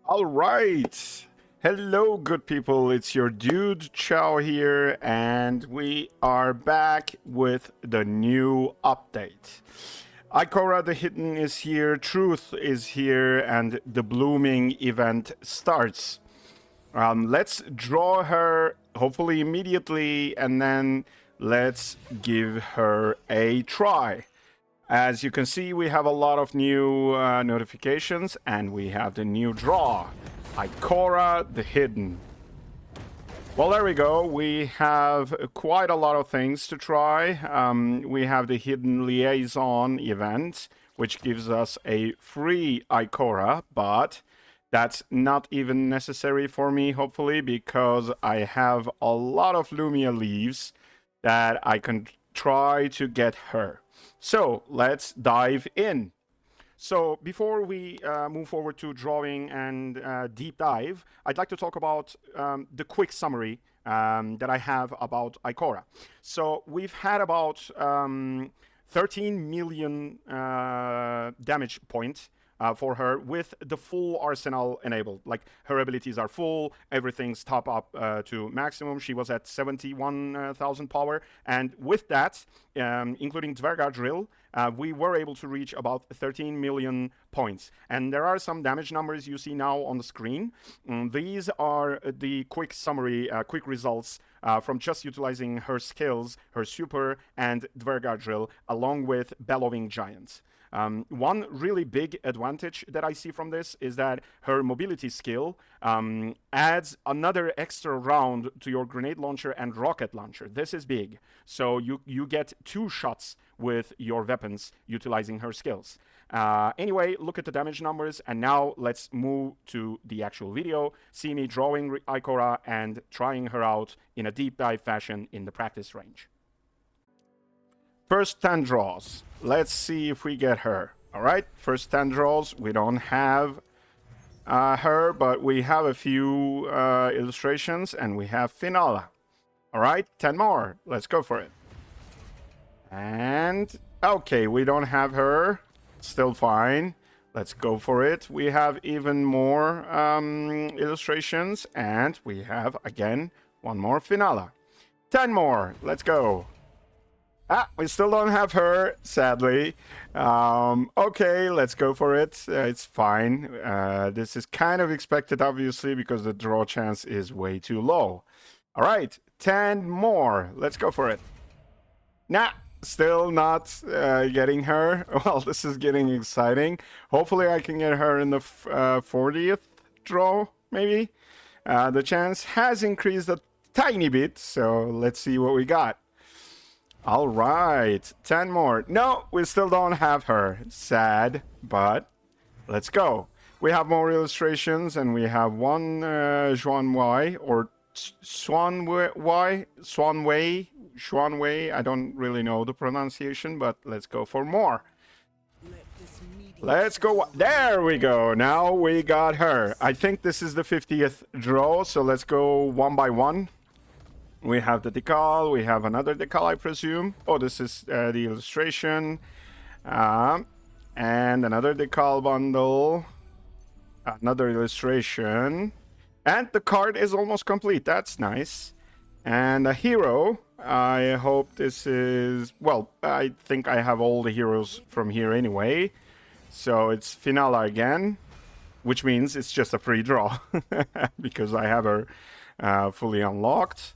All right. Hello, good people. It's your dude Chao here, and we are back with the new update. Ikora the Hidden is here, Truth is here, and the Blooming event starts. Let's draw her, hopefully immediately, and then let's give her a try. As you can see, we have a lot of new notifications, and we have the new draw. Ikora the Hidden. Well, there we go. We have quite a lot of things to try. We have the Hidden Liaison event, which gives us a free Ikora, but that's not even necessary for me, hopefully, because I have a lot of Lumia leaves that I can try to get her. So let's dive in. So before we move forward to drawing and deep dive, I'd like to talk about the quick summary that I have about Ikora. So we've had about 13 million damage points for her with the full arsenal enabled. Like, her abilities are full, everything's top up to maximum. She was at 71,000 power, and with that, including Dvergar Drill, we were able to reach about 13 million points. And there are some damage numbers you see now on the screen. These are the quick summary, quick results from just utilizing her skills, her super, and Dvergar Drill, along with Bellowing Giant. One really big advantage that I see from this is that her mobility skill adds another extra round to your grenade launcher and rocket launcher. This is big. So you get 2 shots with your weapons utilizing her skills. Anyway, look at the damage numbers, and now let's move to the actual video. See me drawing Ikora and trying her out in a deep dive fashion in the practice range. First 10 draws. Let's see if we get her. All right, first 10 draws. We don't have her, but we have a few illustrations, and we have Finala. All right, 10 more. Let's go for it. And okay, we don't have her. Still fine. Let's go for it. We have even more illustrations, and we have, again, one more Finala. 10 more. Let's go. We still don't have her, sadly. Okay, let's go for it. It's fine. This is kind of expected, obviously, because the draw chance is way too low. All right, 10 more. Let's go for it. Nah, still not getting her. Well, this is getting exciting. Hopefully, I can get her in the 40th draw, maybe. The chance has increased a tiny bit, so let's see what we got. All right, 10 more. No, we still don't have her. Sad, but let's go. We have more illustrations, and we have one Xuanwei, or Xuanwei. I don't really know the pronunciation, but let's go for more. Let's go. There we go. Now we got her. I think this is the 50th draw, so let's go one by one. We have the decal, we have another decal, I presume. Oh, this is the illustration. And another decal bundle. Another illustration. And the card is almost complete. That's nice. And a hero. I hope this is... Well, I think I have all the heroes from here anyway. So it's Finala again. Which means it's just a free draw. Because I have her fully unlocked.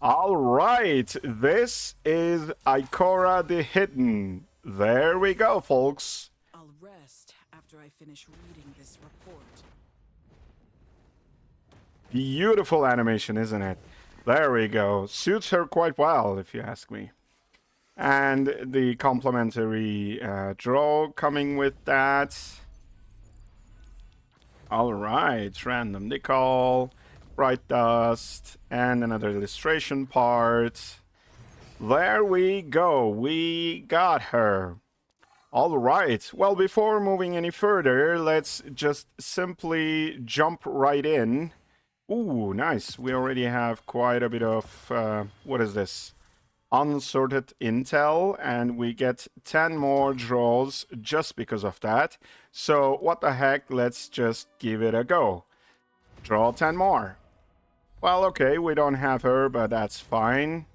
All right, this is Ikora the Hidden. There we go, folks. I'll rest after I finish reading this report. Beautiful animation, isn't it? There we go. Suits her quite well, if you ask me. And the complimentary draw coming with that. All right, random decal. Bright dust, and another illustration part. There we go. We got her. All right. Well, before moving any further, let's just simply jump right in. Ooh, nice. We already have quite a bit of... what is this? unsorted intel, and we get 10 more draws just because of that. So what the heck, let's just give it a go. Draw 10 more. Well, okay, we don't have her, but that's fine.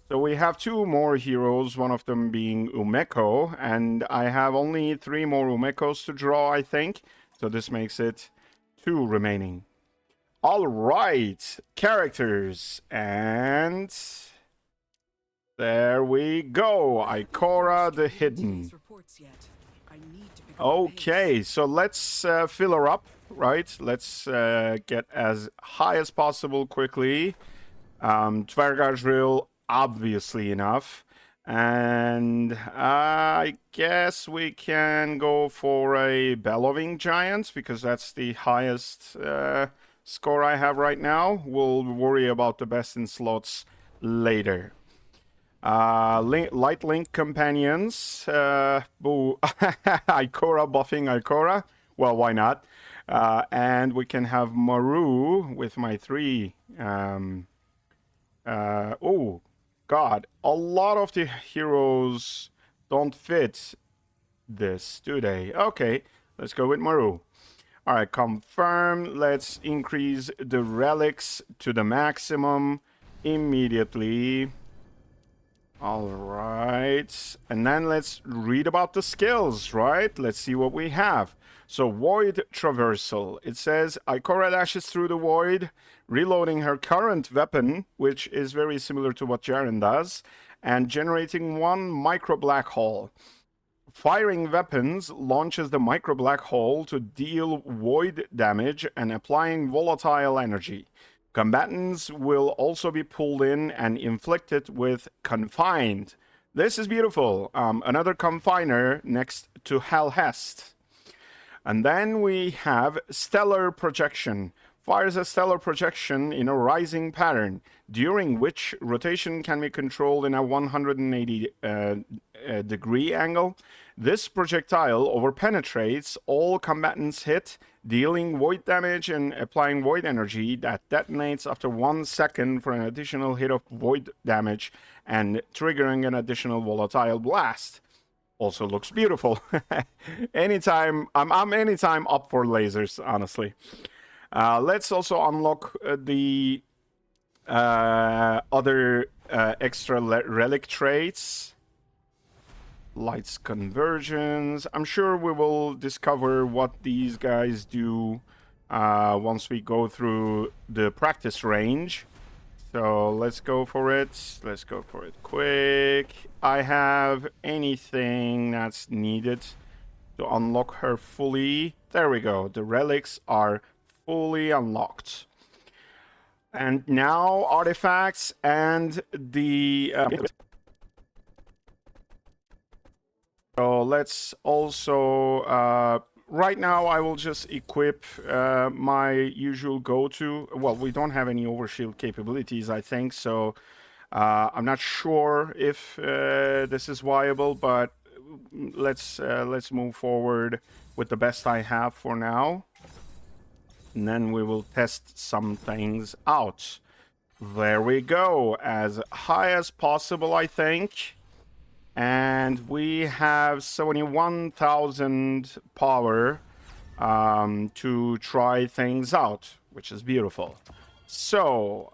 So we have 2 more heroes, one of them being Umeko, and I have only 3 more Umekos to draw, I think. So this makes it 2 remaining. All right, characters, and there we go. Ikora the Hidden. Okay, so let's fill her up, right? Let's get as high as possible quickly. Dvergar Drill, obviously enough. And I guess we can go for a Bellowing Giant, because that's the highest score I have right now. We'll worry about the best in slots later. Light Link Companions. Boo. Ikora buffing Ikora. Well, why not? And we can have Maru with my 3. Oh, God. A lot of the heroes don't fit this, do they? Okay, let's go with Maru. All right, confirm. Let's increase the relics to the maximum immediately. All right. And then let's read about the skills, right? Let's see what we have. So, Void Traversal. It says, Ikora dashes through the void, reloading her current weapon, which is very similar to what Jaren does, and generating 1 micro black hole. Firing weapons launches the micro black hole to deal void damage and applying volatile energy. Combatants will also be pulled in and inflicted with Confined. This is beautiful. Another Confiner next to Hellhest. And then we have Stellar Projection. Fires a stellar projection in a rising pattern, during which rotation can be controlled in a 180 degree angle. This projectile overpenetrates all combatants hit, dealing void damage and applying void energy that detonates after 1 second for an additional hit of void damage and triggering an additional volatile blast. Also looks beautiful. Anytime, I'm anytime up for lasers, honestly. Let's also unlock the other extra relic traits. Lights conversions. I'm sure we will discover what these guys do once we go through the practice range. So let's go for it. Let's go for it quick. I have anything that's needed to unlock her fully. There we go. The relics are fully unlocked. And now artifacts and the... so let's also... right now I will just equip my usual go-to. Well, we don't have any overshield capabilities, I think, so I'm not sure if this is viable, but let's move forward with the best I have for now. And then we will test some things out. There we go. As high as possible, I think. And we have 71,000 power to try things out, which is beautiful. So,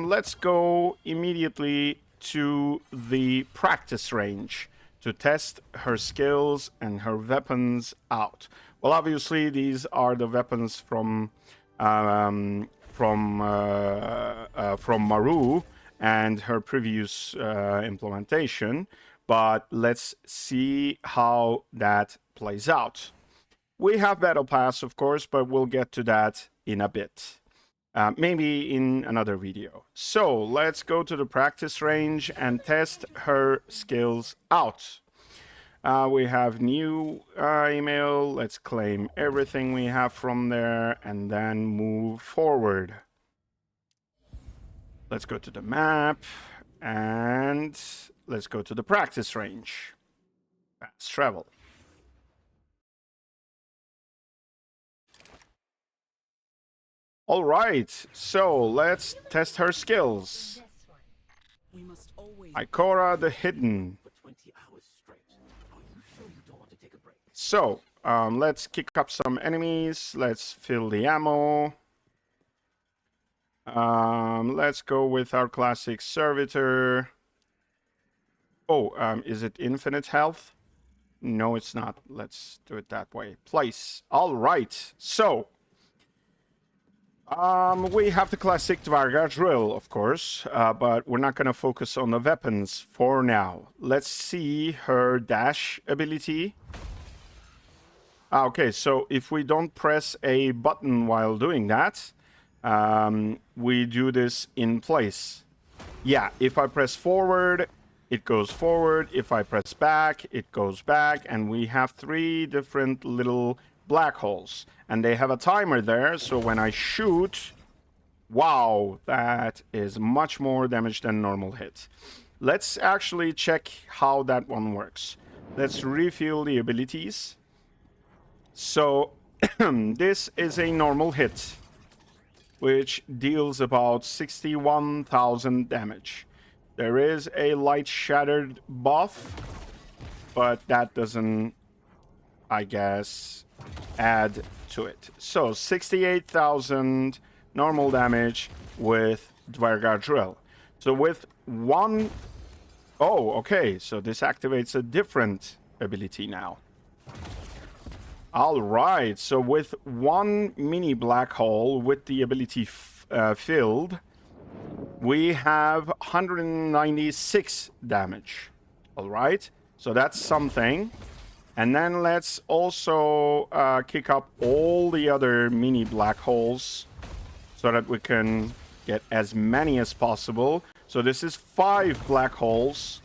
let's go immediately to the practice range to test her skills and her weapons out. Well, obviously, these are the weapons from Maru and her previous implementation, but let's see how that plays out. We have Battle Pass, of course, but we'll get to that in a bit. Maybe in another video. So let's go to the practice range and test her skills out. We have new email. Let's claim everything we have from there and then move forward. Let's go to the map and let's go to the practice range. Fast travel. All right, so let's test her skills. We must always Ikora the Hidden. So, let's kick up some enemies. Let's fill the ammo. Let's go with our classic servitor. Oh, is it infinite health? No, it's not. Let's do it that way. Place. All right. So, we have the classic Dvergar Drill, of course, but we're not going to focus on the weapons for now. Let's see her dash ability. Okay, so if we don't press a button while doing that, we do this in place. Yeah, if I press forward, it goes forward. If I press back, it goes back. And we have 3 different little black holes. And they have a timer there, so when I shoot, wow, that is much more damage than normal hit. Let's actually check how that one works. Let's refuel the abilities. So, this is a normal hit, which deals about 61,000 damage. There is a light shattered buff, but that doesn't, I guess, add to it. So 68,000 normal damage with Dvergar Drill. So with one... Oh, okay, so this activates a different ability now. All right, so with one mini black hole with the ability filled, we have 196 damage. All right, so that's something. And then let's also kick up all the other mini black holes so that we can get as many as possible. So this is 5 black holes.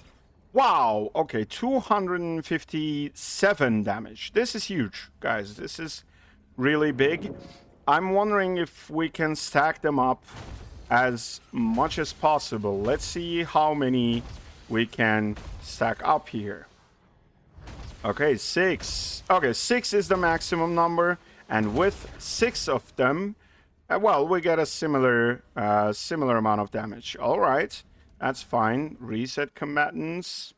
Wow, okay, 257 damage. This is huge, guys. This is really big. I'm wondering if we can stack them up as much as possible. Let's see how many we can stack up here. Okay, 6. Okay, 6 is the maximum number, and with 6 of them, well, we get a similar amount of damage. All right, that's fine. Reset combatants.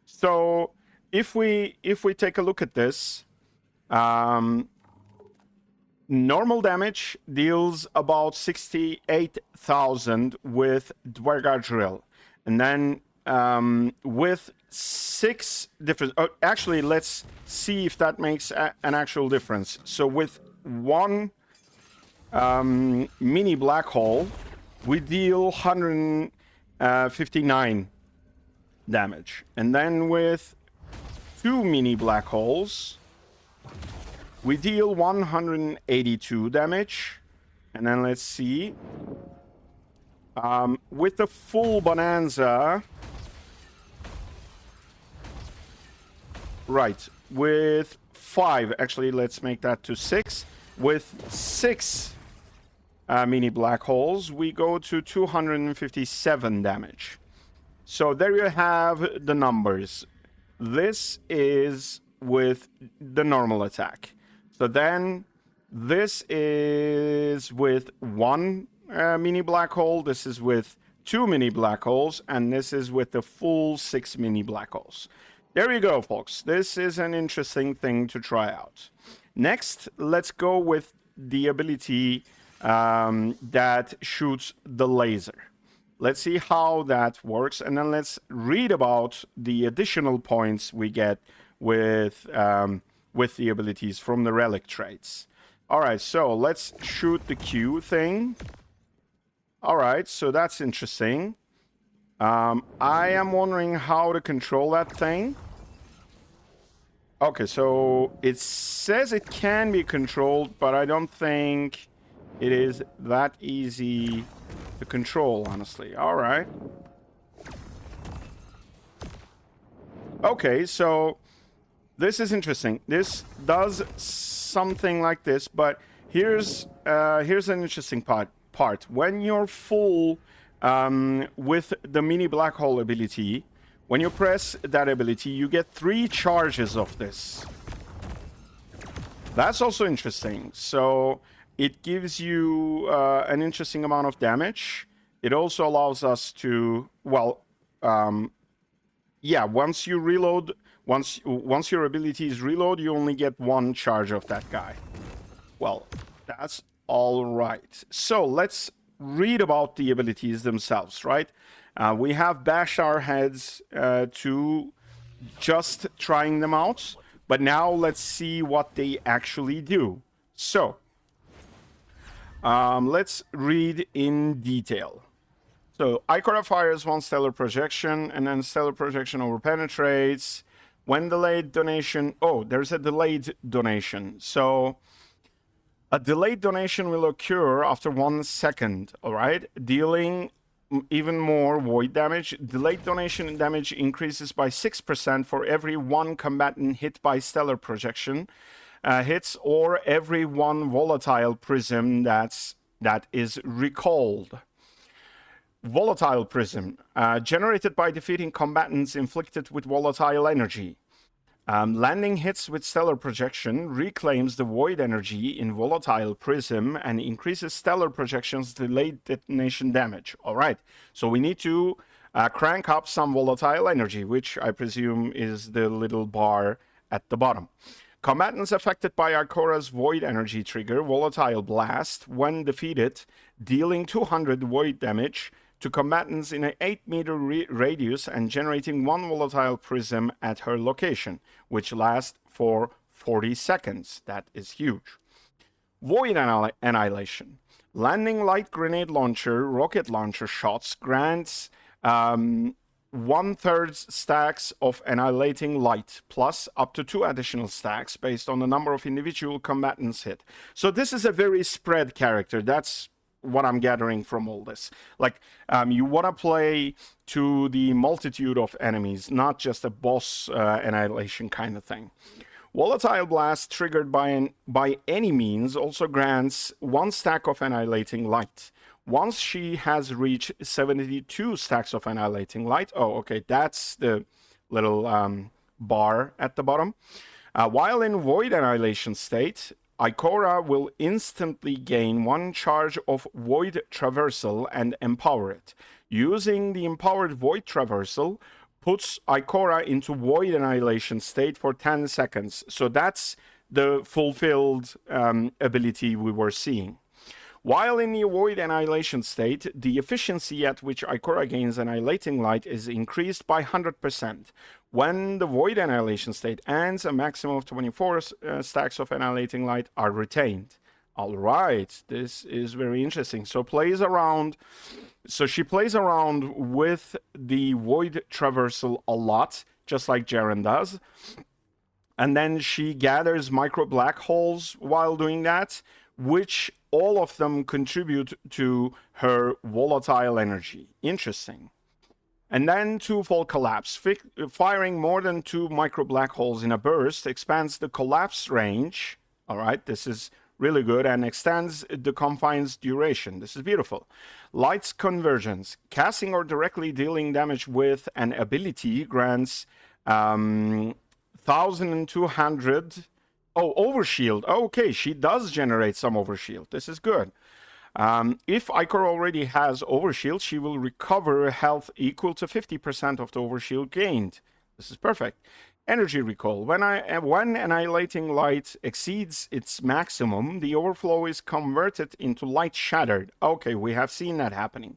So if we take a look at this, normal damage deals about 68,000 with Dvergar Drill, and then with 6 different... actually, let's see if that makes an actual difference. So with one mini black hole, we deal 159 damage. And then with 2 mini black holes, we deal 182 damage. And then let's see. With the full bonanza... Right, with 5, actually, let's make that to 6. With 6 mini black holes, we go to 257 damage. So there you have the numbers. This is with the normal attack. So then this is with 1 mini black hole, this is with 2 mini black holes, and this is with the full 6 mini black holes. There you go, folks. This is an interesting thing to try out. Next, let's go with the ability that shoots the laser. Let's see how that works, and then let's read about the additional points we get with the abilities from the relic traits. All right, so let's shoot the Q thing. All right, so that's interesting. I am wondering how to control that thing. Okay, so it says it can be controlled, but I don't think it is that easy to control, honestly. All right. Okay, so this is interesting. This does something like this, but here's an interesting part. When you're full with the mini black hole ability, when you press that ability, you get 3 charges of this. That's also interesting. So it gives you an interesting amount of damage. It also allows us to, well, yeah, once you reload, once your abilities reload, you only get one charge of that guy. Well, that's all right. So let's read about the abilities themselves, right? We have bashed our heads to just trying them out, but now let's see what they actually do. So let's read in detail. So Ikora fires one stellar projection, and then stellar projection over penetrates. When delayed donation, oh, there's a delayed donation. So a delayed donation will occur after 1 second, all right? Dealing even more void damage. Delayed donation damage increases by 6% for every one combatant hit by stellar projection hits, or every one volatile prism that is recalled. Volatile prism, generated by defeating combatants inflicted with volatile energy. Landing hits with stellar projection reclaims the void energy in volatile prism and increases stellar projection's delayed detonation damage. All right, so we need to crank up some volatile energy, which I presume is the little bar at the bottom. Combatants affected by Ikora's void energy trigger, Volatile Blast, when defeated, dealing 200 void damage to combatants in an 8-meter radius and generating one volatile prism at her location, which lasts for 40 seconds. That is huge. Void Annihilation. Landing light grenade launcher, rocket launcher shots grants 1/3 stacks of annihilating light, plus up to 2 additional stacks based on the number of individual combatants hit. So this is a very spread character. That's what I'm gathering from all this. Like, you want to play to the multitude of enemies, not just a boss annihilation kind of thing. Volatile Blast, triggered by any means, also grants 1 stack of annihilating light. Once she has reached 72 stacks of annihilating light, oh, okay, that's the little bar at the bottom. While in Void Annihilation state, Ikora will instantly gain 1 charge of Void Traversal and empower it. Using the empowered Void Traversal puts Ikora into Void Annihilation state for 10 seconds. So that's the fulfilled ability we were seeing. While in the Void Annihilation state, the efficiency at which Ikora gains Annihilating Light is increased by 100%. When the Void Annihilation state ends, a maximum of 24 stacks of Annihilating Light are retained. All right, this is very interesting. So she plays around with the Void Traversal a lot, just like Jaren does. And then she gathers micro black holes while doing that, which all of them contribute to her volatile energy. Interesting. And then twofold collapse. Firing more than 2 micro black holes in a burst expands the collapse range. All right, this is really good, and extends the confine's duration. This is beautiful. Light's convergence. Casting or directly dealing damage with an ability grants 1,200. Oh, overshield. Okay, she does generate some overshield. This is good. If Ikora already has overshield, she will recover health equal to 50% of the overshield gained. This is perfect. Energy recall. When annihilating light exceeds its maximum, the overflow is converted into light shattered. Okay, we have seen that happening.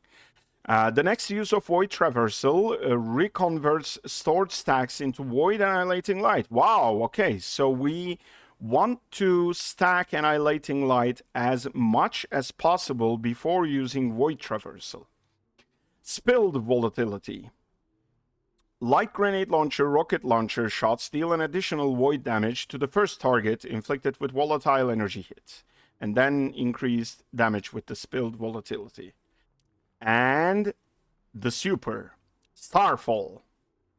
The next use of Void Traversal reconverts stored stacks into Void Annihilating Light. Wow, okay, so we want to stack Annihilating Light as much as possible before using Void Traversal. Spilled Volatility. Light grenade launcher, rocket launcher shots deal an additional void damage to the first target inflicted with volatile energy hits, and then increased damage with the spilled volatility. And the super, Starfall.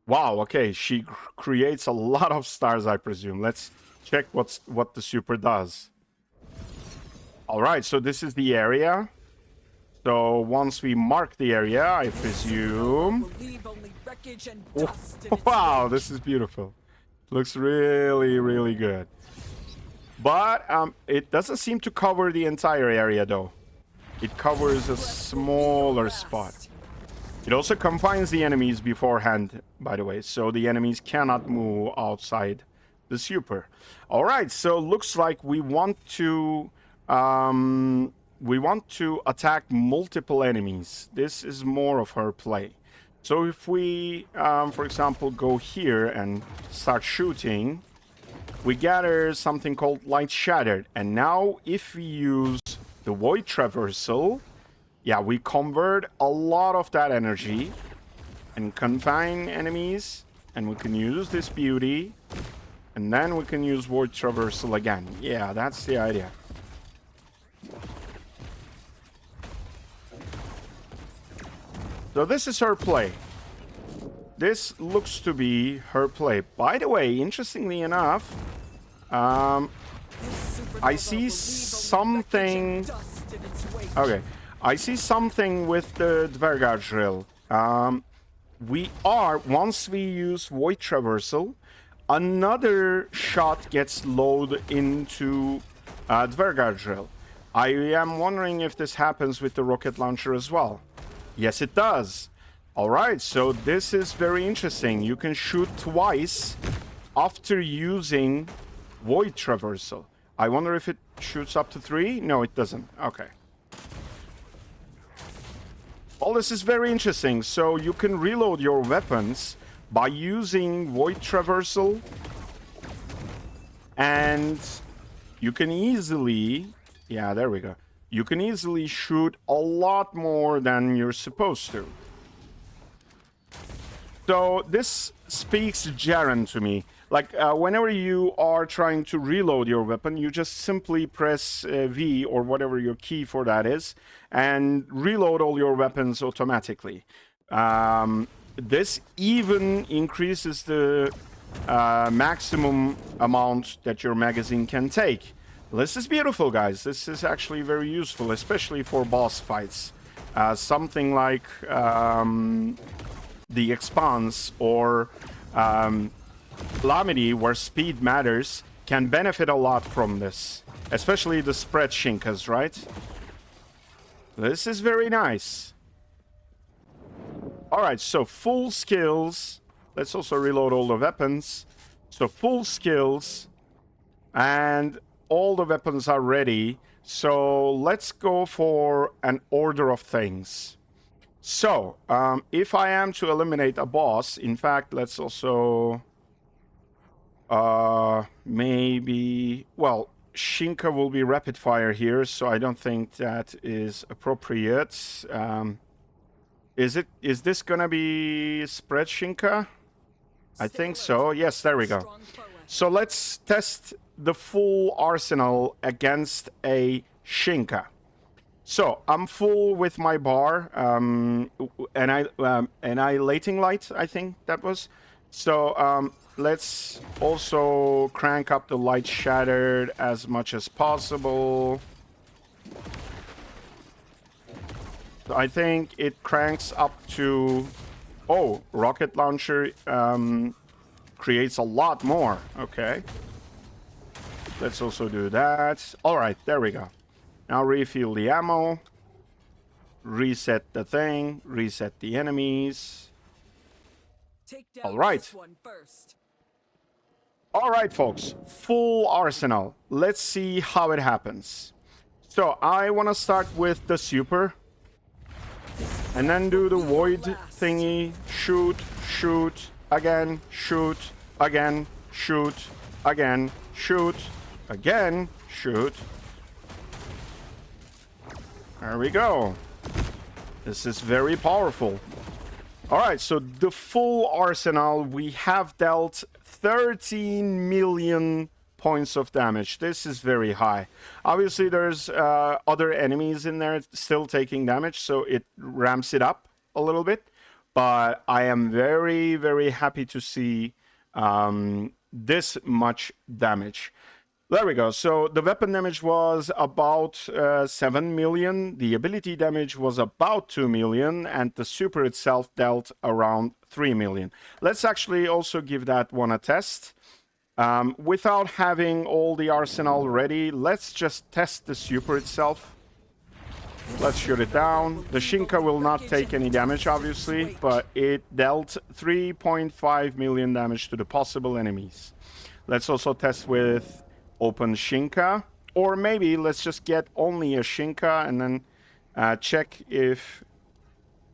Wow, okay, she creates a lot of stars, I presume. Let's check what the super does. All right, so this is the area. So once we mark the area, I presume... Wow, this is beautiful. Looks really, really good. But it doesn't seem to cover the entire area, though. it covers a smaller spot. It also confines the enemies beforehand, by the way, so the enemies cannot move outside the super. All right, so looks like we want to attack multiple enemies. This is more of her play. So if we, for example, go here and start shooting, we gather something called Light Shattered. And now if we use the Void Traversal, yeah, we convert a lot of that energy and confine enemies. And we can use this beauty. And then we can use Void Traversal again. Yeah, that's the idea. So this is her play. This looks to be her play. By the way, interestingly enough, I see something... Okay, I see something with the Dvergar Drill. Once we use Void Traversal, another shot gets loaded into Dvergar Drill. I am wondering if this happens with the rocket launcher as well. Yes, it does. All right, so this is very interesting. You can shoot twice after using Void Traversal. I wonder if it shoots up to 3? No, it doesn't. Okay. Well, this is very interesting. So you can reload your weapons by using Void Traversal. And you can easily... Yeah, there we go. You can easily shoot a lot more than you're supposed to. So this speaks Jaren to me. Like, whenever you are trying to reload your weapon, you just simply press V or whatever your key for that is, and reload all your weapons automatically. This even increases the maximum amount that your magazine can take. This is beautiful, guys. This is actually very useful, especially for boss fights. Something like the Expanse or Calamity, where speed matters, can benefit a lot from this. Especially the spread Shinkas, right? This is very nice. Alright, so full skills. Let's also reload all the weapons. So full skills. And all the weapons are ready. So let's go for an order of things. So, if I am to eliminate a boss, in fact, let's also... maybe... Well, Shinka will be rapid fire here, so I don't think that is appropriate. Is this gonna be spread Shinka? I think so. Yes, there we go. So let's test the full arsenal against a Shinka. So I'm full with my bar, annihilating light, I think that was. So let's also crank up the Light Shattered as much as possible. So I think it cranks up to... Oh, rocket launcher creates a lot more. Okay. Let's also do that. All right, there we go. Now refill the ammo. Reset the thing. Reset the enemies. All right. All right, folks. Full arsenal. Let's see how it happens. So I want to start with the super. And then do the void thingy. Shoot, shoot, again, shoot, again, shoot, again, shoot, again, shoot. There we go. This is very powerful. Alright, so the full arsenal, we have dealt 13 million points of damage. This is very high. Obviously, there's other enemies in there still taking damage, so it ramps it up a little bit. But I am very, very happy to see this much damage. There we go. So the weapon damage was about 7 million. The ability damage was about 2 million. And the super itself dealt around 3 million. Let's actually also give that one a test. Without having all the arsenal ready, let's just test the super itself. Let's shoot it down. The Shinka will not take any damage, obviously, but it dealt 3.5 million damage to the possible enemies. Let's also test with open Shinka. Or maybe let's just get only a Shinka and then check if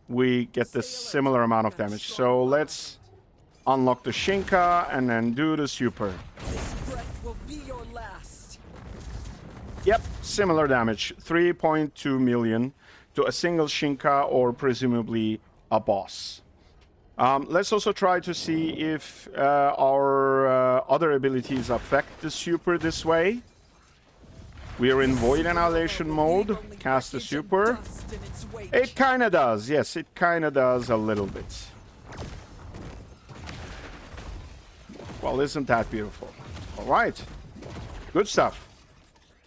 we get the similar amount of damage. So let's unlock the Shinka and then do the super. This breath will be your last. Yep, similar damage. 3.2 million to a single Shinka or presumably a boss. Let's also try to see if our other abilities affect the super this way. We are in Void Annihilation mode. Cast the super. It kind of does. Yes, it kind of does a little bit. Well, isn't that beautiful? All right. Good stuff.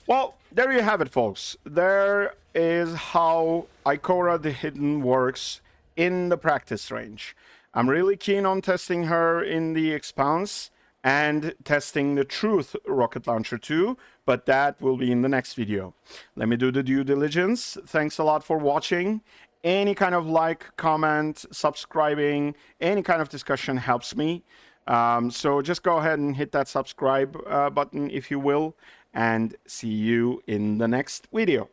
Well, there you have it, folks. There is how Ikora the Hidden works in the practice range. I'm really keen on testing her in the Expanse and testing the Truth rocket launcher too, but that will be in the next video. Let me do the due diligence. Thanks a lot for watching. Any kind of like, comment, subscribing, any kind of discussion helps me. So just go ahead and hit that subscribe button if you will, and see you in the next video.